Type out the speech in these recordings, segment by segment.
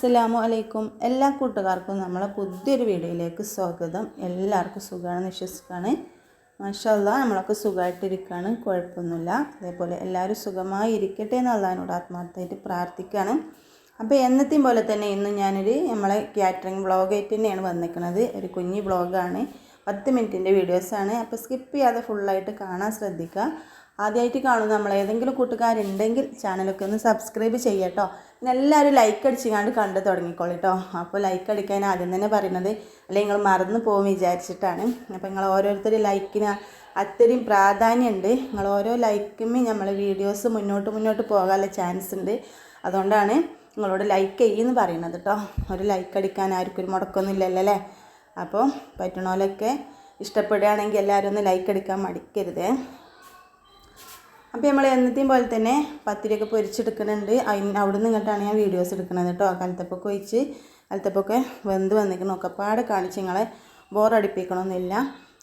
അസ്സലാമു അലൈക്കും. എല്ലാ കൂട്ടുകാർക്കും നമ്മളെ പുതിയൊരു വീഡിയോയിലേക്ക് സ്വാഗതം. എല്ലാവർക്കും സുഖമാണെന്ന് വിശ്വസിക്കുകയാണ്. മാഷാ അല്ലാഹ് നമ്മളൊക്കെ സുഖമായിട്ടിരിക്കുകയാണ്, കുഴപ്പമൊന്നുമില്ല. അതേപോലെ എല്ലാവരും സുഖമായി ഇരിക്കട്ടെ എന്ന് അള്ളാഹിനോട് ആത്മാർത്ഥമായിട്ട് പ്രാർത്ഥിക്കുകയാണ്. അപ്പോൾ എന്നത്തെയും പോലെ തന്നെ ഇന്ന് ഞാനൊരു നമ്മളെ കാറ്ററിംഗ് വ്ളോഗായിട്ട് തന്നെയാണ് വന്നിരിക്കുന്നത്. ഒരു കുഞ്ഞി വ്ളോഗാണ്, 10 മിനിറ്റിൻ്റെ വീഡിയോസാണ്. അപ്പോൾ സ്കിപ്പ് ചെയ്യാതെ ഫുള്ളായിട്ട് കാണാൻ ശ്രദ്ധിക്കുക. ആദ്യമായിട്ട് കാണുന്ന നമ്മളേതെങ്കിലും കൂട്ടുകാരുണ്ടെങ്കിൽ ചാനലൊക്കെ ഒന്ന് സബ്സ്ക്രൈബ് ചെയ്യാം കേട്ടോ. പിന്നെ എല്ലാവരും ലൈക്ക് അടിച്ചിങ്ങാണ്ട് കണ്ടു തുടങ്ങിക്കോളൂ കേട്ടോ. അപ്പോൾ ലൈക്ക് അടിക്കാൻ ആദ്യം തന്നെ പറയുന്നത് അല്ലെങ്കിൽ നിങ്ങൾ മറന്നു പോകും വിചാരിച്ചിട്ടാണ്. അപ്പോൾ നിങ്ങൾ ഓരോരുത്തർ ലൈക്കിന് അത്രയും പ്രാധാന്യമുണ്ട്. നിങ്ങൾ ഓരോ ലൈക്കുമേ നമ്മളെ വീഡിയോസ് മുന്നോട്ട് പോകാനുള്ള ചാൻസ് ഉണ്ട്. അതുകൊണ്ടാണ് നിങ്ങളോട് ലൈക്ക് ചെയ്യുമെന്ന് പറയുന്നത് കേട്ടോ. ഒരു ലൈക്ക് അടിക്കാൻ ആർക്കും ഒരു മുടക്കൊന്നും ഇല്ലല്ലോ അല്ലേ. അപ്പോൾ പറ്റണോലൊക്കെ ഇഷ്ടപ്പെടുകയാണെങ്കിൽ എല്ലാവരും ഒന്ന് ലൈക്ക് അടിക്കാൻ മടിക്കരുത്. അപ്പോൾ നമ്മൾ എന്നത്തെയും പോലെ തന്നെ പത്തിരിയൊക്കെ പൊരിച്ചെടുക്കുന്നുണ്ട്. അവിടെ നിന്ന് ഇങ്ങോട്ടാണ് ഞാൻ വീഡിയോസ് എടുക്കുന്നത് കേട്ടോ. കലത്തപ്പൊക്കെ ഒഴിച്ച് കലത്തപ്പൊക്കെ വെന്ത് വന്നിരിക്കണം. ഒക്കെപ്പാടെ കാണിച്ച് നിങ്ങളെ ബോറടിപ്പിക്കണമെന്നില്ല.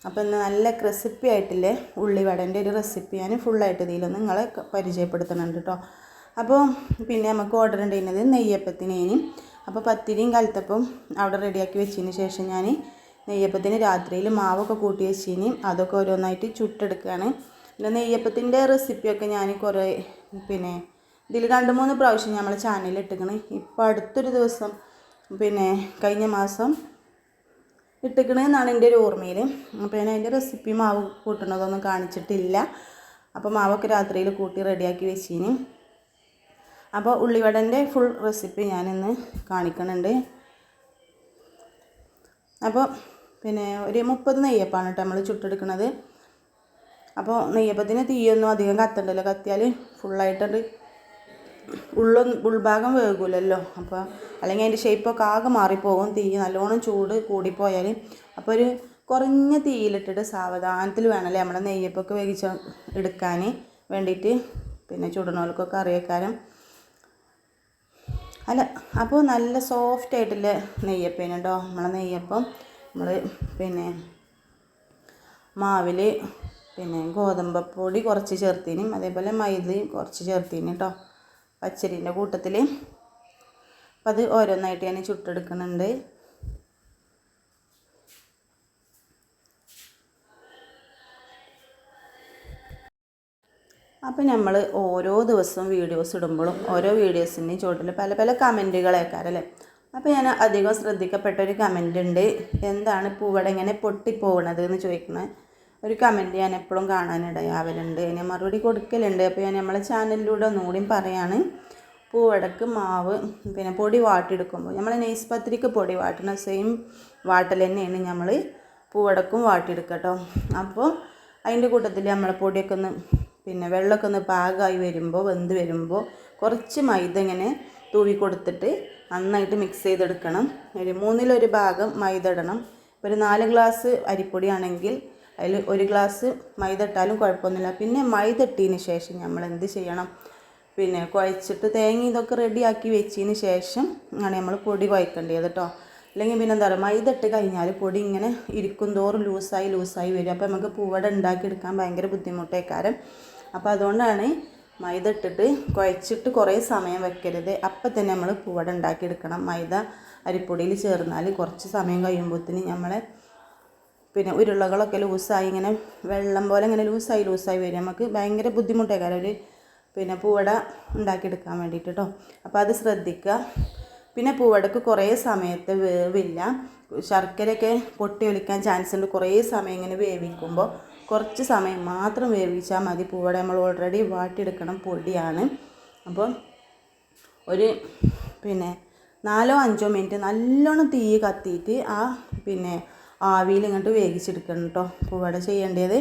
അപ്പോൾ ഇന്ന് നല്ല ക്രിസ്പി ആയിട്ടില്ലേ ഉള്ളിവടൻ്റെ ഒരു റെസിപ്പി ഞാൻ ഫുള്ളായിട്ട് ഇതിലൊന്ന് നിങ്ങളെ പരിചയപ്പെടുത്തുന്നുണ്ട് കേട്ടോ. അപ്പോൾ പിന്നെ നമുക്ക് ഓർഡർ ഉണ്ടായിരുന്നത് നെയ്യപ്പത്തിനേനും. അപ്പോൾ പത്തിരിയും കലത്തപ്പവും അവിടെ റെഡിയാക്കി വെച്ചതിന് ശേഷം ഞാൻ നെയ്യപ്പത്തിന് രാത്രിയിൽ മാവൊക്കെ കൂട്ടി വെച്ചതിന് അതൊക്കെ ഓരോന്നായിട്ട് ചുട്ടെടുക്കുകയാണ്. പിന്നെ നെയ്യപ്പത്തിൻ്റെ റെസിപ്പിയൊക്കെ ഞാൻ കുറേ പിന്നെ ഇതിൽ 2-3 പ്രാവശ്യം നമ്മളെ ചാനലിൽ ഇട്ടിക്കണ്. ഇപ്പോൾ അടുത്തൊരു ദിവസം പിന്നെ കഴിഞ്ഞ മാസം ഇട്ടിക്കണെന്നാണ് എൻ്റെ ഒരു ഓർമ്മയിൽ. അപ്പോൾ ഞാൻ അതിൻ്റെ റെസിപ്പി മാവ് കൂട്ടുന്നതൊന്നും കാണിച്ചിട്ടില്ല. അപ്പോൾ മാവൊക്കെ രാത്രിയിൽ കൂട്ടി റെഡിയാക്കി വെച്ചിന്. അപ്പോൾ ഉള്ളിവടൻ്റെ ഫുൾ റെസിപ്പി ഞാനിന്ന് കാണിക്കുന്നുണ്ട്. അപ്പോൾ പിന്നെ ഒരു 30 നെയ്യപ്പാണ് കേട്ടോ നമ്മൾ ചുട്ടെടുക്കുന്നത്. അപ്പോൾ നെയ്യപ്പത്തിന് തീയൊന്നും അധികം കത്തണ്ടല്ലോ. കത്തിയാൽ ഫുള്ളായിട്ടത് ഉൾഭാഗം വേകില്ലല്ലോ. അപ്പോൾ അല്ലെങ്കിൽ അതിൻ്റെ ഷേപ്പൊക്കെ ആകെ മാറിപ്പോകും. തീ നല്ലോണം ചൂട് കൂടിപ്പോയാൽ. അപ്പോൾ ഒരു കുറഞ്ഞ തീയിലിട്ടിട്ട് സാവധാനത്തിൽ വേണമല്ലേ നമ്മുടെ നെയ്യപ്പൊക്കെ വേവിച്ച് എടുക്കാൻ വേണ്ടിയിട്ട്. പിന്നെ ചുടണോൽക്കൊക്കെ അറിയേക്കാരം അല്ല. അപ്പോൾ നല്ല സോഫ്റ്റ് ആയിട്ടുള്ള നെയ്യപ്പേന് കേട്ടോ നമ്മളെ നെയ്യപ്പം. നമ്മൾ പിന്നെ മാവിൽ പിന്നെ ഗോതമ്പപ്പൊടി കുറച്ച് ചേർത്തിനും അതേപോലെ മൈദയും കുറച്ച് ചേർത്തിനും കേട്ടോ പച്ചരീൻ്റെ കൂട്ടത്തിൽ. അപ്പം അത് ഓരോന്നായിട്ട് ഞാൻ ചുട്ടെടുക്കുന്നുണ്ട്. അപ്പോൾ നമ്മൾ ഓരോ ദിവസവും വീഡിയോസ് ഇടുമ്പോഴും ഓരോ വീഡിയോസിൻ്റെയും ചുവട്ടിൽ പല പല കമൻറ്റുകളേക്കാരല്ലേ. അപ്പോൾ ഞാൻ അധികം ശ്രദ്ധിക്കപ്പെട്ടൊരു കമൻ്റ് ഉണ്ട്, എന്താണ് പൂവട ഇങ്ങനെ പൊട്ടിപ്പോകണത് എന്ന് ചോദിക്കുന്നത് ഒരു കമൻറ്റ് ഞാൻ എപ്പോഴും കാണാനിടയാവലുണ്ട്. അതിന് മറുപടി കൊടുക്കലുണ്ട്. അപ്പോൾ ഞാൻ നമ്മളെ ചാനലിലൂടെ ഒന്നുകൂടിയും പറയാണ്. പൂവടക്ക് മാവ് പിന്നെ പൊടി വാട്ടിയെടുക്കുമ്പോൾ നമ്മൾ നെയ്സ് പത്തിരിക്ക് പൊടി വാട്ടുന്ന സെയിം വാട്ടൽ തന്നെയാണ് നമ്മൾ പൂവടക്കും വാട്ടിയെടുക്കുക കേട്ടോ. അപ്പോൾ അതിൻ്റെ കൂട്ടത്തിൽ നമ്മളെ പൊടിയൊക്കെ ഒന്ന് പിന്നെ വെള്ളമൊക്കെ ഒന്ന് പാകമായി വരുമ്പോൾ വെന്ത് വരുമ്പോൾ കുറച്ച് മൈദ ഇങ്ങനെ തൂവി കൊടുത്തിട്ട് നന്നായിട്ട് മിക്സ് ചെയ്തെടുക്കണം. ഒരു 1/3 ഭാഗം മൈദ ഇടണം. ഇപ്പോൾ ഒരു 4 ഗ്ലാസ് അരിപ്പൊടിയാണെങ്കിൽ അതിൽ 1 ഗ്ലാസ് മൈദ ഇട്ടാലും കുഴപ്പമൊന്നുമില്ല. പിന്നെ മൈദ ഇട്ടതിന് ശേഷം നമ്മൾ എന്ത് ചെയ്യണം, പിന്നെ കുഴച്ചിട്ട് തേങ്ങ ഇതൊക്കെ റെഡിയാക്കി വെച്ചതിന് ശേഷം ആണ് നമ്മൾ പൊടി കുഴക്കേണ്ടത് കേട്ടോ. അല്ലെങ്കിൽ പിന്നെ എന്താ പറയുക, മൈദ ഇട്ട് കഴിഞ്ഞാൽ പൊടി ഇങ്ങനെ ഇരിക്കും തോറും ലൂസായി വരും. അപ്പോൾ നമുക്ക് പൂവട ഉണ്ടാക്കിയെടുക്കാൻ ഭയങ്കര ബുദ്ധിമുട്ടേക്കാരം. അപ്പോൾ അതുകൊണ്ടാണ് മൈദ ഇട്ടിട്ട് കുഴച്ചിട്ട് കുറേ സമയം വെക്കരുത്. അപ്പം തന്നെ നമ്മൾ പൂവട ഉണ്ടാക്കിയെടുക്കണം. മൈദ അരിപ്പൊടിയിൽ ചേർന്നാൽ കുറച്ച് സമയം കഴിയുമ്പോഴത്തേന് നമ്മളെ പിന്നെ ഉരുളകളൊക്കെ ലൂസായി ഇങ്ങനെ വെള്ളം പോലെ ഇങ്ങനെ ലൂസായി വരും. നമുക്ക് ഭയങ്കര ബുദ്ധിമുട്ടേക്കാരം ഒരു പിന്നെ പൂവട ഉണ്ടാക്കിയെടുക്കാൻ വേണ്ടിയിട്ട് കേട്ടോ. അപ്പോൾ അത് ശ്രദ്ധിക്കുക. പിന്നെ പൂവടക്ക് കുറേ സമയത്ത് വേവില്ല. ശർക്കരയൊക്കെ പൊട്ടി ഒലിക്കാൻ ചാൻസ് ഉണ്ട്. കുറേ സമയം ഇങ്ങനെ വേവിക്കുമ്പോൾ കുറച്ച് സമയം മാത്രം വേവിച്ചാൽ മതി. പൂവട നമ്മൾ ഓൾറെഡി വാട്ടിയെടുക്കണം പൊടിയാണ്. അപ്പോൾ ഒരു പിന്നെ 4-5 മിനിറ്റ് നല്ലോണം തീ കത്തിയിട്ട് പിന്നെ ആവിയിൽ ഇങ്ങോട്ട് വേവിച്ചെടുക്കണം കേട്ടോ പൂവട ചെയ്യേണ്ടത്.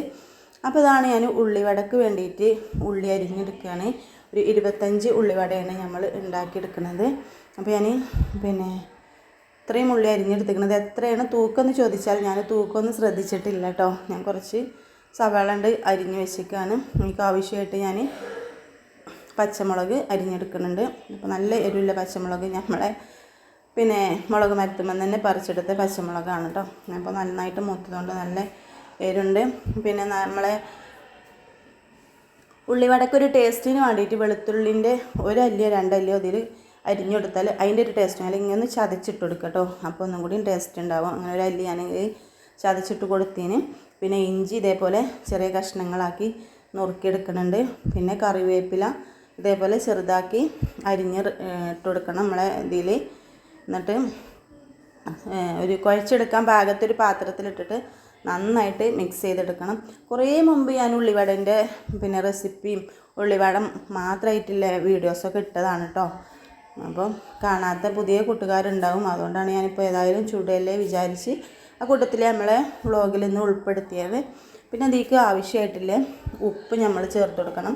അപ്പോൾ ഇതാണ് ഞാൻ ഉള്ളിവടക്ക് വേണ്ടിയിട്ട് ഉള്ളി അരിഞ്ഞെടുക്കുകയാണ്. ഒരു 25 ഉള്ളിവടയാണ് നമ്മൾ ഉണ്ടാക്കിയെടുക്കുന്നത്. അപ്പോൾ ഞാൻ പിന്നെ ഇത്രയും ഉള്ളി അരിഞ്ഞെടുത്തിരിക്കുന്നത്. എത്രയാണ് തൂക്കം എന്ന് ചോദിച്ചാൽ ഞാൻ തൂക്കമൊന്നും ശ്രദ്ധിച്ചിട്ടില്ല കേട്ടോ. ഞാൻ കുറച്ച് സവാള അരിഞ്ഞ് വെച്ചിരിക്കുകയാണ്. എനിക്ക് ആവശ്യമായിട്ട് ഞാൻ പച്ചമുളക് അരിഞ്ഞെടുക്കുന്നുണ്ട്. അപ്പോൾ നല്ല എരിവുള്ള പച്ചമുളക് നമ്മളെ പിന്നെ മുളക് മരത്തുമ്പോൾ തന്നെ പറിച്ചെടുത്ത പച്ചമുളകാണ് കേട്ടോ. അപ്പോൾ നന്നായിട്ട് മൂത്തതുകൊണ്ട് നല്ല എരുണ്ട്. പിന്നെ നമ്മളെ ഉള്ളിവടക്കൊരു ടേസ്റ്റിന് വേണ്ടിയിട്ട് വെളുത്തുള്ളിൻ്റെ 1 അല്ലിയോ 2 അല്ലിയോ അതിൽ അരിഞ്ഞെടുത്താൽ അതിൻ്റെ ഒരു ടേസ്റ്റ് അല്ലെങ്കിൽ ഇങ്ങനെ ചതച്ചിട്ട് കൊടുക്കുക കേട്ടോ. അപ്പോൾ ഒന്നും കൂടി ടേസ്റ്റ് ഉണ്ടാവും. അങ്ങനെ ഒരു അല്ലി ഞാൻ ചതച്ചിട്ട് കൊടുത്തതിന്. പിന്നെ ഇഞ്ചി ഇതേപോലെ ചെറിയ കഷ്ണങ്ങളാക്കി നുറുക്കിയെടുക്കുന്നുണ്ട്. പിന്നെ കറിവേപ്പില ഇതേപോലെ ചെറുതാക്കി അരിഞ്ഞ് ഇട്ട് കൊടുക്കണം നമ്മളെ ഇതിൽ. എന്നിട്ട് ഒരു കുഴച്ചെടുക്കാൻ പാകത്തൊരു പാത്രത്തിലിട്ടിട്ട് നന്നായിട്ട് മിക്സ് ചെയ്തെടുക്കണം. കുറേ മുമ്പ് ഞാൻ ഉള്ളിവടൻ്റെ പിന്നെ റെസിപ്പിയും ഉള്ളിവട മാത്രമായിട്ടുള്ള വീഡിയോസൊക്കെ ഇട്ടതാണ് കേട്ടോ. അപ്പോൾ കാണാത്ത പുതിയ കൂട്ടുകാരുണ്ടാവും. അതുകൊണ്ടാണ് ഞാനിപ്പോൾ ഏതായാലും ചൂടല്ലേ വിചാരിച്ച് ആ കൂട്ടത്തിൽ നമ്മളെ വ്ളോഗിൽ നിന്ന് ഉൾപ്പെടുത്തിയത്. പിന്നെ അതിലേക്ക് ആവശ്യമായിട്ടില്ല ഉപ്പ് നമ്മൾ ചേർത്ത് കൊടുക്കണം.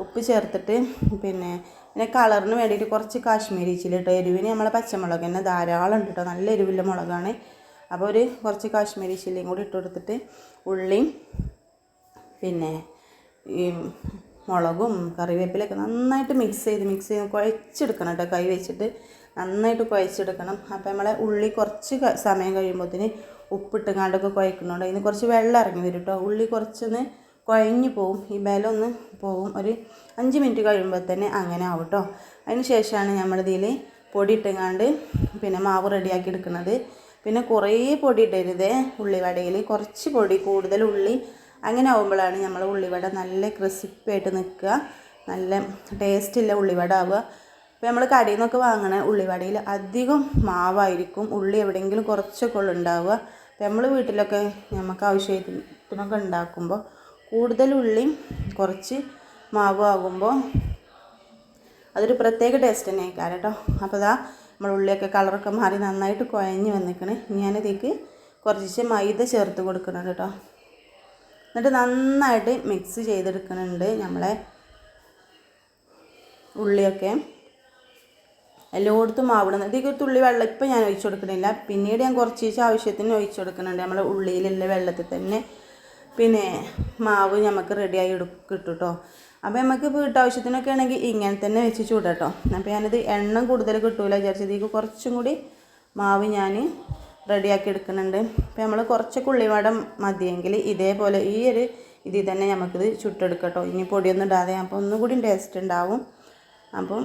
ഉപ്പ് ചേർത്തിട്ട് പിന്നെ കളറിന് വേണ്ടിയിട്ട് കുറച്ച് കാശ്മീരി ചില്ലി കേട്ടോ. എരിവിന് നമ്മളെ പച്ചമുളക് തന്നെ ധാരാളം ഉണ്ട് കേട്ടോ. നല്ല എരിവുള്ള മുളകാണ്. അപ്പോൾ കുറച്ച് കാശ്മീരി ചില്ലിയും കൂടി ഇട്ട് കൊടുത്തിട്ട് ഉള്ളിയും പിന്നെ ഈ മുളകും കറിവേപ്പിലൊക്കെ നന്നായിട്ട് മിക്സ് ചെയ്ത് കുഴച്ചെടുക്കണം കേട്ടോ. കൈ വെച്ചിട്ട് നന്നായിട്ട് കുഴച്ചെടുക്കണം. അപ്പോൾ നമ്മളെ ഉള്ളി കുറച്ച് സമയം കഴിയുമ്പോഴത്തേന് ഉപ്പിട്ടുങ്ങാണ്ടൊക്കെ കുഴക്കുന്നുണ്ട്. അതിന് കുറച്ച് വെള്ളം ഇറങ്ങി വരും കേട്ടോ. ഉള്ളി കുറച്ചൊന്ന് കുഴഞ്ഞു പോവും, ഈ ബലമൊന്ന് പോവും. ഒരു 5 മിനിറ്റ് കഴിയുമ്പോൾ തന്നെ അങ്ങനെ ആവും കേട്ടോ. അതിന് ശേഷമാണ് നമ്മളിതിൽ പൊടി ഇട്ടുങ്ങാണ്ട് പിന്നെ മാവ് റെഡിയാക്കി എടുക്കുന്നത്. പിന്നെ കുറേ പൊടി ഇടരുതേ ഉള്ളിവടയിൽ, കുറച്ച് പൊടി, കൂടുതൽ ഉള്ളി. അങ്ങനെ ആകുമ്പോഴാണ് നമ്മൾ ഉള്ളിവട നല്ല ക്രിസ്പിയായിട്ട് നിൽക്കുക, നല്ല ടേസ്റ്റുള്ള ഉള്ളിവട ആവുക. അപ്പോൾ നമ്മൾ കടയിൽ നിന്നൊക്കെ വാങ്ങണ ഉള്ളിവടയിൽ അധികം മാവായിരിക്കും, ഉള്ളി എവിടെയെങ്കിലും കുറച്ചൊക്കെ ഉള്ളു ഉണ്ടാവുക. അപ്പോൾ നമ്മൾ വീട്ടിലൊക്കെ നമുക്ക് ആവശ്യത്തിനൊക്കെ ഉണ്ടാക്കുമ്പോൾ കൂടുതൽ ഉള്ളിയും കുറച്ച് മാവും ആകുമ്പോൾ അതൊരു പ്രത്യേക ടേസ്റ്റ് തന്നെ ആയിക്കാരം കേട്ടോ. അപ്പോൾ ഇതാ നമ്മൾ ഉള്ളിയൊക്കെ കളറൊക്കെ മാറി നന്നായിട്ട് കുഴഞ്ഞ് വന്നിക്കണേ. ഞാനിതേക്ക് കുറച്ച് മൈദ ചേർത്ത് കൊടുക്കുന്നുണ്ട് കേട്ടോ. എന്നിട്ട് നന്നായിട്ട് മിക്സ് ചെയ്തെടുക്കുന്നുണ്ട് നമ്മളെ ഉള്ളിയൊക്കെ. എല്ലായിടത്തും മാവിടുന്നത് ഇതിലേക്ക് തുള്ളി വെള്ളം ഇപ്പം ഞാൻ ഒഴിച്ചു കൊടുക്കണില്ല, പിന്നീട് ഞാൻ കുറച്ച് ആവശ്യത്തിന് ഒഴിച്ചു കൊടുക്കുന്നുണ്ട്. നമ്മളെ ഉള്ളിയിലുള്ള വെള്ളത്തിൽ തന്നെ പിന്നെ മാവ് നമുക്ക് റെഡിയായി കിട്ടും കേട്ടോ. അപ്പോൾ നമുക്ക് വീട്ടാവശ്യത്തിനൊക്കെ ആണെങ്കിൽ ഇങ്ങനെ തന്നെ വെച്ച് ചൂടാട്ടോ. അപ്പോൾ ഞാനിത് എണ്ണം കൂടുതൽ കിട്ടൂല വിചാരിച്ചതിലേക്ക് കുറച്ചും കൂടി മാവ് ഞാൻ റെഡിയാക്കി എടുക്കുന്നുണ്ട്. അപ്പോൾ നമ്മൾ കുറച്ചൊക്കെ ഉള്ളിവട മതിയെങ്കിൽ ഇതേപോലെ ഈ ഒരു ഇതിൽ തന്നെ നമുക്കിത് ചുട്ടെടുക്കട്ടോ. ഇനി പൊടിയൊന്നും ഇടാതെ, അപ്പോൾ ഒന്നും കൂടി ടേസ്റ്റ് ഉണ്ടാവും. അപ്പം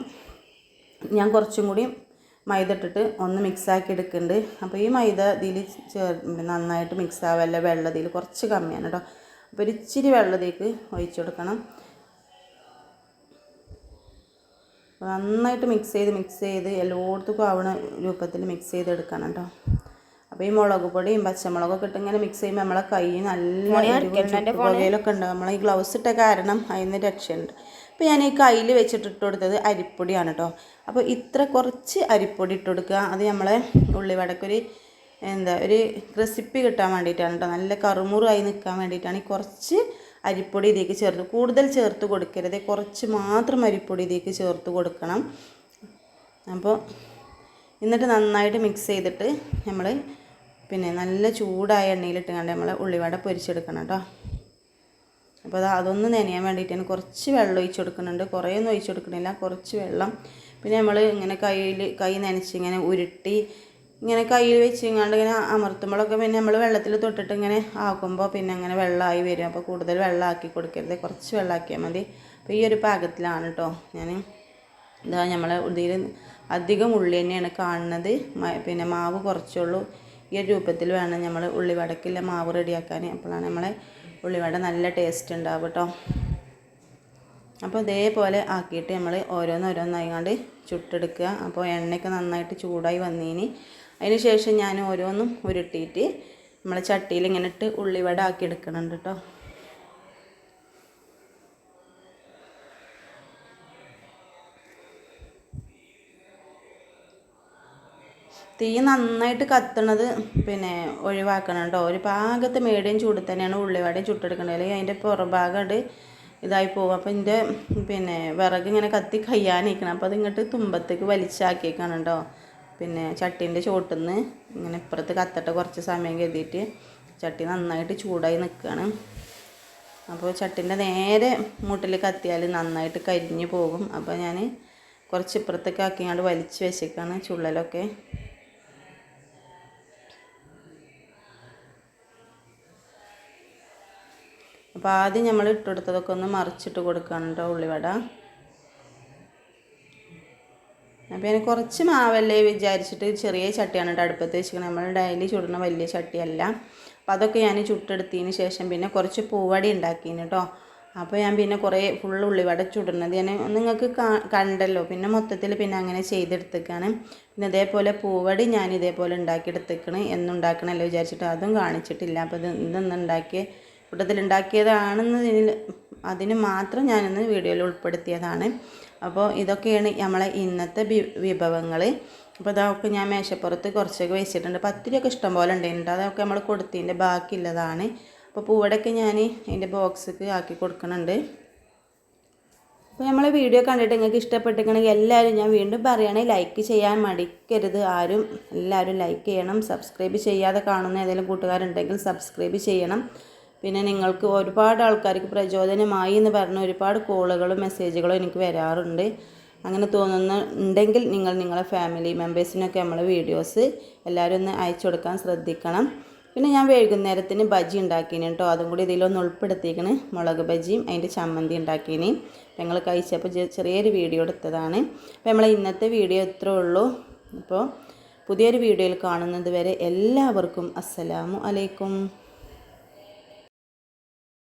ഞാൻ കുറച്ചും കൂടി മൈദ ഇട്ടിട്ട് ഒന്ന് മിക്സാക്കി എടുക്കുന്നുണ്ട്. അപ്പോൾ ഈ മൈദ ഇതിൽ നന്നായിട്ട് മിക്സ് ആവല്ല, വെള്ളം ഇതിൽ കുറച്ച് കമ്മിയാണ് കേട്ടോ. അപ്പോൾ ഒരു ഇച്ചിരി വെള്ളം ഇതിലേക്ക് ഒഴിച്ചു കൊടുക്കണം. നന്നായിട്ട് മിക്സ് ചെയ്ത് എല്ലായിടത്തും ആവണ രൂപത്തിൽ മിക്സ് ചെയ്തെടുക്കണം കേട്ടോ. അപ്പോൾ ഈ മുളക് പൊടിയും പച്ചമുളകൊക്കെ ഇട്ട് ഇങ്ങനെ മിക്സ് ചെയ്യുമ്പോൾ നമ്മളെ കൈ നല്ല പുകയിലൊക്കെ ഉണ്ടാകും. നമ്മൾ ഈ ഗ്ലൗസ് ഇട്ട കാരണം അതിന് രക്ഷയുണ്ട്. അപ്പോൾ ഞാൻ ഈ കയ്യിൽ വെച്ചിട്ട് ഇട്ട് കൊടുത്തത് അരിപ്പൊടിയാണ് കേട്ടോ. അപ്പോൾ ഇത്ര കുറച്ച് അരിപ്പൊടി ഇട്ട് കൊടുക്കുക. അത് നമ്മളെ ഉള്ളിവടക്കൊരു ഒരു റെസിപ്പി കിട്ടാൻ വേണ്ടിയിട്ടാണ് കേട്ടോ. നല്ല കറുമുറായി നിൽക്കാൻ വേണ്ടിയിട്ടാണ് ഈ കുറച്ച് അരിപ്പൊടി ഇതിലേക്ക് ചേർത്ത്. കൂടുതൽ ചേർത്ത് കൊടുക്കരുത്, കുറച്ച് മാത്രം അരിപ്പൊടി ഇതിലേക്ക് ചേർത്ത് കൊടുക്കണം. അപ്പോൾ എന്നിട്ട് നന്നായിട്ട് മിക്സ് ചെയ്തിട്ട് നമ്മൾ പിന്നെ നല്ല ചൂടായ എണ്ണയിലിട്ട് കണ്ട് നമ്മൾ ഉള്ളിവട പൊരിച്ചെടുക്കണം കേട്ടോ. അപ്പോൾ അതൊന്ന് നനയാൻ വേണ്ടിയിട്ടാണ് കുറച്ച് വെള്ളം ഒഴിച്ച് കൊടുക്കുന്നുണ്ട്. കുറേയൊന്നും ഒഴിച്ച് കൊടുക്കണില്ല, കുറച്ച് വെള്ളം. പിന്നെ നമ്മൾ ഇങ്ങനെ കൈ നനച്ച് ഇങ്ങനെ ഉരുട്ടി ഇങ്ങനെ കയ്യിൽ വെച്ച് ഇങ്ങാണ്ട് ഇങ്ങനെ അമർത്തുമ്പോഴൊക്കെ പിന്നെ നമ്മൾ വെള്ളത്തിൽ തൊട്ടിട്ട് ഇങ്ങനെ ആക്കുമ്പോൾ പിന്നെ അങ്ങനെ വെള്ളമായി വരും. അപ്പോൾ കൂടുതൽ വെള്ളമാക്കി കൊടുക്കരുത്, കുറച്ച് വെള്ളമാക്കിയാൽ മതി. അപ്പോൾ ഈ ഒരു പാകത്തിലാണ് കേട്ടോ ഞാൻ ഇതാ നമ്മളെ ഇതിൽ അധികം ഉള്ളി തന്നെയാണ് കാണുന്നത്. പിന്നെ മാവ് കുറച്ചുള്ളൂ. ഈ ഒരു രൂപത്തിൽ വേണം നമ്മൾ ഉള്ളിവടക്കില്ല മാവ് റെഡിയാക്കാൻ. അപ്പോഴാണ് നമ്മളെ ഉള്ളിവട നല്ല ടേസ്റ്റ് ഉണ്ടാവും കേട്ടോ. അപ്പോൾ ഇതേപോലെ ആക്കിയിട്ട് നമ്മൾ ഓരോന്നോരോന്നായിങ്ങാണ്ട് ചുട്ടെടുക്കുക. അപ്പോൾ എണ്ണയൊക്കെ നന്നായിട്ട് ചൂടായി വന്നതിന് അതിന് ശേഷം ഞാൻ ഓരോന്നും ഉരുട്ടിയിട്ട് നമ്മൾ ചട്ടിയിൽ ഇങ്ങനെ ഇട്ട് ഉള്ളിവട ആക്കി എടുക്കണുണ്ട് കേട്ടോ. തീ നന്നായിട്ട് കത്തണത് പിന്നെ ഒഴിവാക്കണം കേട്ടോ. ഒരു പാകത്തെ മീഡിയം ചൂടിൽ തന്നെയാണ് ഉള്ളിവടയും ചുട്ടെടുക്കേണ്ടത്, അല്ലെങ്കിൽ അതിൻ്റെ പുറഭാഗം ഇതായി പോകും. അപ്പോൾ ഇതിൻ്റെ പിന്നെ വിറക് ഇങ്ങനെ കത്തി കയ്യാനിരിക്കണം. അപ്പോൾ അതിങ്ങോട്ട് തുമ്പത്തേക്ക് വലിച്ചാക്കിയേക്കാണ് കേട്ടോ. പിന്നെ ചട്ടീൻ്റെ ചോട്ടിൽ നിന്ന് ഇങ്ങനെ ഇപ്പുറത്ത് കത്തട്ടെ കുറച്ച് സമയം കരുതിയിട്ട് ചട്ടി നന്നായിട്ട് ചൂടായി നിൽക്കുകയാണ്. അപ്പോൾ ചട്ടിൻ്റെ നേരെ മുട്ടിൽ കത്തിയാൽ നന്നായിട്ട് കരിഞ്ഞ് പോകും. അപ്പോൾ ഞാൻ കുറച്ച് ഇപ്പുറത്തേക്ക് ആക്കിയാണ്ട് വലിച്ച് വെച്ചേക്കാണ് ചുള്ളലൊക്കെ. അപ്പോൾ ആദ്യം നമ്മൾ ഇട്ടെടുത്തതൊക്കെ ഒന്ന് മറിച്ചിട്ട് കൊടുക്കുകയാണ് കേട്ടോ ഉള്ളിവട. അപ്പോൾ ഞാൻ കുറച്ച് മാവല്ലേ വിചാരിച്ചിട്ട് ചെറിയ ചട്ടിയാണ് കേട്ടോ അടുപ്പത്ത് വെച്ചിരിക്കുന്നത്. നമ്മൾ ഡെയിലി ചുടുന്ന വലിയ ചട്ടിയല്ല. അപ്പോൾ അതൊക്കെ ഞാൻ ചുട്ടെടുത്തതിന് ശേഷം പിന്നെ കുറച്ച് പൂവടി ഉണ്ടാക്കിന് കേട്ടോ. അപ്പോൾ ഞാൻ പിന്നെ കുറേ ഫുൾ ഉള്ളിവട ചുടുന്നത് ഞാൻ നിങ്ങൾക്ക് കണ്ടല്ലോ. പിന്നെ മൊത്തത്തിൽ പിന്നെ അങ്ങനെ ചെയ്തെടുത്തേക്കാണ്. പിന്നെ ഇതേപോലെ പൂവടി ഞാൻ ഇതേപോലെ ഉണ്ടാക്കിയെടുത്തേക്കണ്. എന്നുണ്ടാക്കണമല്ലോ വിചാരിച്ചിട്ട് അതും കാണിച്ചിട്ടില്ല. അപ്പോൾ ഇതൊന്നും ഉണ്ടാക്കിയ കൂട്ടത്തിലുണ്ടാക്കിയതാണെന്ന് അതിന് മാത്രം ഞാനൊന്ന് വീഡിയോയിൽ ഉൾപ്പെടുത്തിയതാണ്. അപ്പോൾ ഇതൊക്കെയാണ് നമ്മളെ ഇന്നത്തെ വിഭവങ്ങൾ. അപ്പോൾ അതൊക്കെ ഞാൻ മേശപ്പുറത്ത് കുറച്ചൊക്കെ വെച്ചിട്ടുണ്ട്. പത്തിരിയൊക്കെ ഇഷ്ടം പോലെ ഉണ്ടായിട്ടുണ്ട്. അതൊക്കെ നമ്മൾ കൊടുത്തതിൻ്റെ ബാക്കിയുള്ളതാണ്. അപ്പോൾ പൂവടയൊക്കെ ഞാൻ അതിൻ്റെ ബോക്സിക്ക് ആക്കി കൊടുക്കുന്നുണ്ട്. അപ്പോൾ നമ്മളെ വീഡിയോ കണ്ടിട്ട് നിങ്ങൾക്ക് ഇഷ്ടപ്പെട്ടിരിക്കണമെങ്കിൽ എല്ലാവരും ഞാൻ വീണ്ടും പറയുകയാണെ ലൈക്ക് ചെയ്യാൻ മടിക്കരുത്. എല്ലാവരും ലൈക്ക് ചെയ്യണം. സബ്സ്ക്രൈബ് ചെയ്യാതെ കാണുന്ന ഏതെങ്കിലും കൂട്ടുകാരുണ്ടെങ്കിൽ സബ്സ്ക്രൈബ് ചെയ്യണം. പിന്നെ നിങ്ങൾക്ക് ഒരുപാട് ആൾക്കാർക്ക് പ്രചോദനമായി എന്ന് പറഞ്ഞ ഒരുപാട് കോളുകളും മെസ്സേജുകളും എനിക്ക് വരാറുണ്ട്. അങ്ങനെ തോന്നുന്നുണ്ടെങ്കിൽ നിങ്ങളെ ഫാമിലി മെമ്പേഴ്സിനൊക്കെ നമ്മളെ വീഡിയോസ് എല്ലാവരും ഒന്ന് അയച്ചു കൊടുക്കാൻ ശ്രദ്ധിക്കണം. പിന്നെ ഞാൻ വൈകുന്നേരത്തിന് ബജി ഉണ്ടാക്കിന് കേട്ടോ. അതും കൂടി ഇതിലൊന്ന് ഉൾപ്പെടുത്തിയിരിക്കണ്. മുളക് ബജിയും അതിൻ്റെ ചമ്മന്തി ഉണ്ടാക്കിന്. ഞങ്ങൾ കഴിച്ചപ്പോൾ ചെറിയൊരു വീഡിയോ എടുത്തതാണ്. അപ്പോൾ നമ്മളെ ഇന്നത്തെ വീഡിയോ ഇത്രേ ഉള്ളൂ. അപ്പോൾ പുതിയൊരു വീഡിയോയിൽ കാണുന്നത് വരെ എല്ലാവർക്കും അസ്സലാമു അലൈക്കും.